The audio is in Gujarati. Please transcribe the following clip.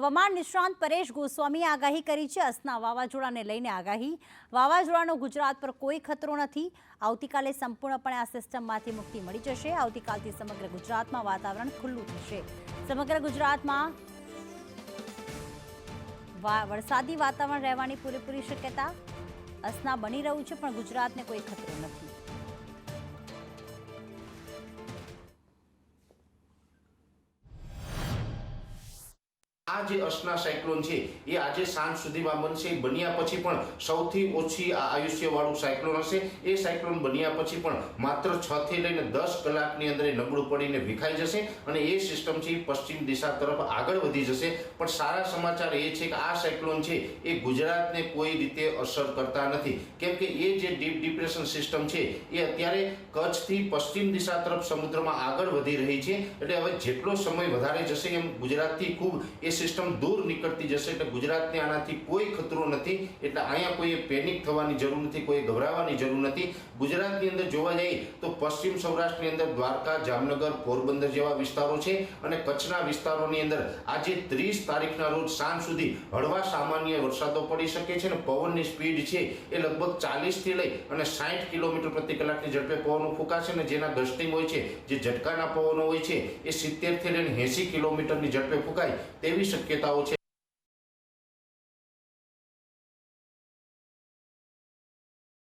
હવામાન નિષ્ણાંત પરેશ ગોસ્વામીએ આગાહી કરી છે અસના વાવાઝોડાને લઈને આગાહી। વાવાઝોડાનો ગુજરાત પર કોઈ ખતરો નથી। આવતીકાલે સંપૂર્ણપણે આ સિસ્ટમમાંથી મુક્તિ મળી જશે। આવતીકાલથી સમગ્ર ગુજરાતમાં વાતાવરણ ખુલ્લું થશે। સમગ્ર ગુજરાતમાં વરસાદી વાતાવરણ રહેવાની પૂરેપૂરી શક્યતા। અસના બની રહ્યું છે પણ ગુજરાતને કોઈ ખતરો નથી। આ જે અસના સાયક્લોન છે એ આજે સાંજ સુધીમાં બનશે। બન્યા પછી પણ સૌથી ઓછી આયુષ્યવાળું સાયક્લોન હશે। એ સાયક્લોન બન્યા પછી પણ માત્ર 6 થી લઈને 10 કલાકની અંદર એ નબળું પડીને વિખાઈ જશે અને એ સિસ્ટમ છે પશ્ચિમ દિશા તરફ આગળ વધી જશે। પણ સારા સમાચાર એ છે કે આ સાયક્લોન છે એ ગુજરાતને કોઈ રીતે અસર કરતા નથી, કેમ કે એ જે ડીપ ડિપ્રેશન સિસ્ટમ છે એ અત્યારે કચ્છથી પશ્ચિમ દિશા તરફ સમુદ્રમાં આગળ વધી રહી છે। એટલે હવે જેટલો સમય વધારે જશે એમ ગુજરાતથી ખૂબ એ સિસ્ટમ દૂર નીકળતી જશે। એટલે ગુજરાતને આનાથી કોઈ ખતરો નથી। એટલે અહીંયા કોઈ પેનિક થવાની જરૂર નથી, કોઈ ગભરાવાની જરૂર નથી। ગુજરાતની અંદર જોવા જઈએ તો પશ્ચિમ સૌરાષ્ટ્રની અંદર દ્વારકા, જામનગર, પોરબંદર જેવા વિસ્તારો છે અને કચ્છના વિસ્તારોની અંદર આજે 30 તારીખના રોજ સાંજ સુધી હળવા સામાન્ય વરસાદો પડી શકે છે અને પવનની સ્પીડ છે એ લગભગ 40 થી લઈ અને 60 કિલોમીટર પ્રતિ કલાકની ઝડપે પવનો ફૂંકાશે અને જેના ગસ્ટિંગ હોય છે, જે ઝટકાના પવનો હોય છે એ 70 થી લઈને 80 કિલોમીટરની ઝડપે ફૂંકાય તેવી શક્યતાઓ છે।